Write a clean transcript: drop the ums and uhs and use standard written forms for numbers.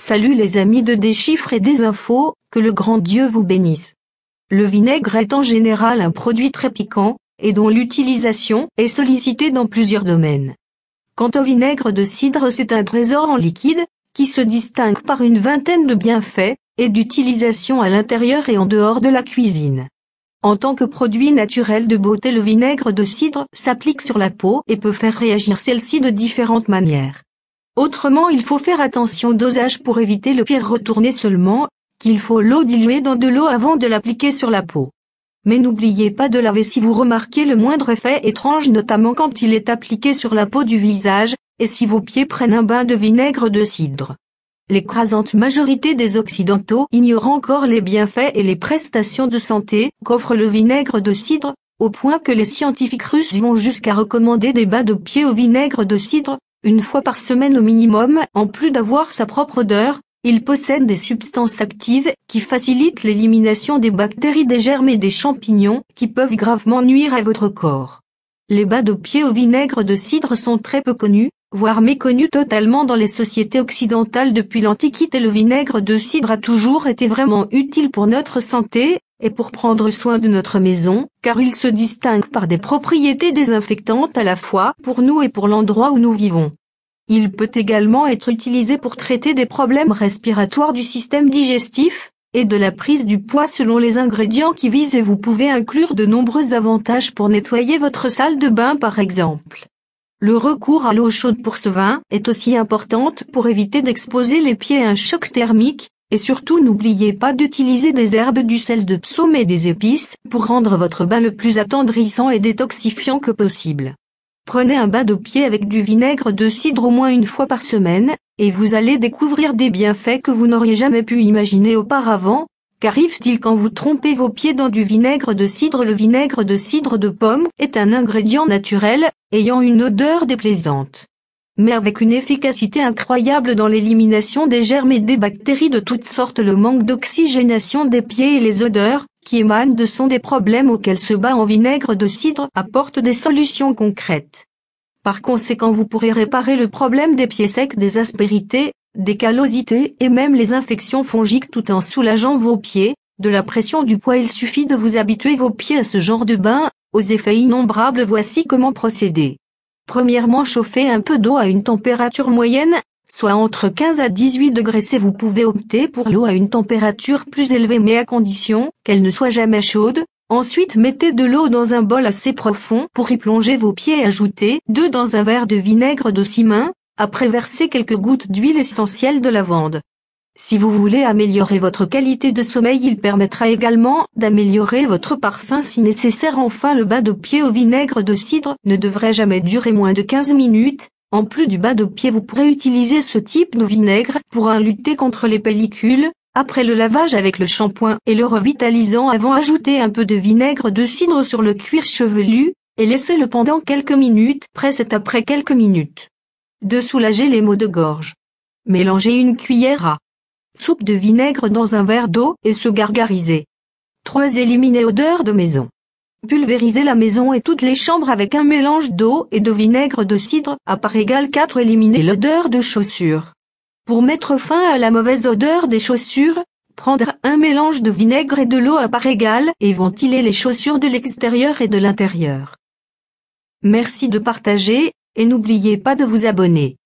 Salut les amis de Des chiffres et des infos, que le grand Dieu vous bénisse. Le vinaigre est en général un produit très piquant, et dont l'utilisation est sollicitée dans plusieurs domaines. Quant au vinaigre de cidre, c'est un trésor en liquide, qui se distingue par une vingtaine de bienfaits, et d'utilisation à l'intérieur et en dehors de la cuisine. En tant que produit naturel de beauté, le vinaigre de cidre s'applique sur la peau et peut faire réagir celle-ci de différentes manières. Autrement, il faut faire attention au dosage pour éviter le pire. Retournez seulement qu'il faut l'eau diluée dans de l'eau avant de l'appliquer sur la peau. Mais n'oubliez pas de laver si vous remarquez le moindre effet étrange, notamment quand il est appliqué sur la peau du visage, et si vos pieds prennent un bain de vinaigre de cidre. L'écrasante majorité des Occidentaux ignorent encore les bienfaits et les prestations de santé qu'offre le vinaigre de cidre, au point que les scientifiques russes vont jusqu'à recommander des bains de pieds au vinaigre de cidre, une fois par semaine au minimum. En plus d'avoir sa propre odeur, il possède des substances actives qui facilitent l'élimination des bactéries, des germes et des champignons qui peuvent gravement nuire à votre corps. Les bains de pieds au vinaigre de cidre sont très peu connus, voire méconnus totalement dans les sociétés occidentales. Depuis l'Antiquité, le vinaigre de cidre a toujours été vraiment utile pour notre santé et pour prendre soin de notre maison, car il se distingue par des propriétés désinfectantes à la fois pour nous et pour l'endroit où nous vivons. Il peut également être utilisé pour traiter des problèmes respiratoires, du système digestif et de la prise du poids selon les ingrédients qui visent, et vous pouvez inclure de nombreux avantages pour nettoyer votre salle de bain par exemple. Le recours à l'eau chaude pour ce vin est aussi importante pour éviter d'exposer les pieds à un choc thermique, et surtout n'oubliez pas d'utiliser des herbes, du sel de psaume et des épices pour rendre votre bain le plus attendrissant et détoxifiant que possible. Prenez un bain de pied avec du vinaigre de cidre au moins une fois par semaine, et vous allez découvrir des bienfaits que vous n'auriez jamais pu imaginer auparavant. Qu'arrive-t-il quand vous trempez vos pieds dans du vinaigre de cidre? Le vinaigre de cidre de pomme est un ingrédient naturel, ayant une odeur déplaisante, mais avec une efficacité incroyable dans l'élimination des germes et des bactéries de toutes sortes. Le manque d'oxygénation des pieds et les odeurs qui émanent de sont des problèmes auxquels ce bain en vinaigre de cidre apporte des solutions concrètes. Par conséquent, vous pourrez réparer le problème des pieds secs, des aspérités, des callosités et même les infections fongiques, tout en soulageant vos pieds de la pression du poids. Il suffit de vous habituer vos pieds à ce genre de bain, aux effets innombrables. Voici comment procéder. Premièrement, chauffez un peu d'eau à une température moyenne, soit entre 15 à 18 degrés C. Vous pouvez opter pour l'eau à une température plus élevée, mais à condition qu'elle ne soit jamais chaude. Ensuite, mettez de l'eau dans un bol assez profond pour y plonger vos pieds et ajoutez d'eau dans un verre de vinaigre de cimin. Après, versez quelques gouttes d'huile essentielle de lavande. Si vous voulez améliorer votre qualité de sommeil, il permettra également d'améliorer votre parfum si nécessaire. Enfin, le bain de pied au vinaigre de cidre ne devrait jamais durer moins de 15 minutes. En plus du bain de pied, vous pourrez utiliser ce type de vinaigre pour lutter contre les pellicules. Après le lavage avec le shampoing et le revitalisant avant, ajoutez un peu de vinaigre de cidre sur le cuir chevelu et laissez-le pendant quelques minutes. C'est après quelques minutes de soulager les maux de gorge. Mélangez une cuillère à soupe de vinaigre dans un verre d'eau et se gargariser. 3. Éliminer odeur de maison. Pulvérisez la maison et toutes les chambres avec un mélange d'eau et de vinaigre de cidre à part égale. 4. Éliminer l'odeur de chaussures. Pour mettre fin à la mauvaise odeur des chaussures, prendre un mélange de vinaigre et de l'eau à part égale et ventiler les chaussures de l'extérieur et de l'intérieur. Merci de partager, et n'oubliez pas de vous abonner.